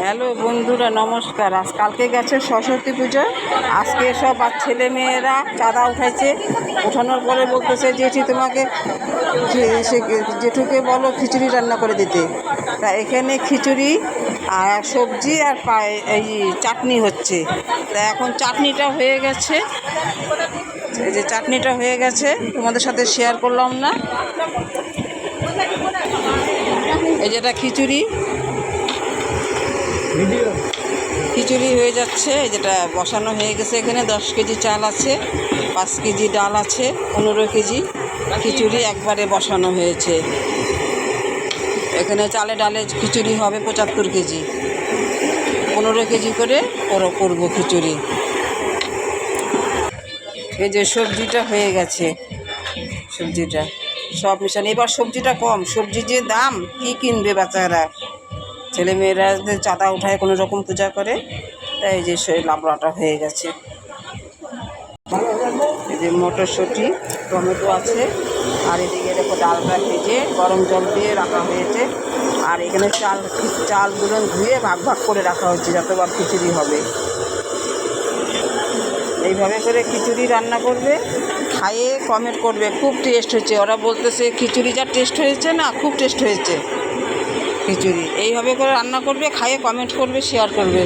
Hello বন্ধুরা, নমস্কার। কালকে গেছে সরস্বতী পুজো। আজকে সব আর ছেলে মেয়েরা চাঁদা উঠাইছে। উঠানোর পরে বলতেছে জেঠি তোমাকে জেঠুকে বলো খিচুড়ি রান্না করে দিতে। তা এখানে খিচুড়ি আর সবজি আর এই চাটনি হচ্ছে। তা এখন চাটনিটা হয়ে গেছে, এই যে চাটনিটা হয়ে গেছে, তোমাদের সাথে শেয়ার করলাম না। এই যেটা খিচুড়ি হয়ে যাচ্ছে। যেটা বসানো হয়ে গেছে, এখানে 10 কেজি চাল আছে, 5 কেজি ডাল আছে, 15 কেজি খিচুড়ি একবারে বসানো হয়েছে। এখানে চালে ডালে খিচুড়ি হবে 75 কেজি, 15 কেজি করে করবো খিচুড়ি। এই যে সবজিটা হয়ে গেছে, সবজিটা সব মিশানো। এবার সবজিটা কম, সবজি যে দাম, কি কিনবে বাচ্চারা? ছেলেমেয়েরা চাঁদা উঠায় কোনো রকম পূজা করে, তাই এই যে লাবড়াটা হয়ে গেছে। এই যে মটরশুঁটি, টমেটো আছে, আর এদিকে দেখো ডালটা ভেজে গরম জল দিয়ে রাখা হয়েছে। আর এখানে চালগুলো ধুয়ে ভাগ ভাগ করে রাখা হয়েছে যতবার খিচুড়ি হবে। এইভাবে করে খিচুড়ি রান্না করবে, খাইয়ে কমেন্ট করবে খুব টেস্ট হয়েছে। ওরা বলতেছে খিচুড়ি যা টেস্ট হয়েছে না, খুব টেস্ট হয়েছে খিচুড়ি। এইভাবে করে রান্না করবে, খাইয়ে কমেন্ট করবে, শেয়ার করবে।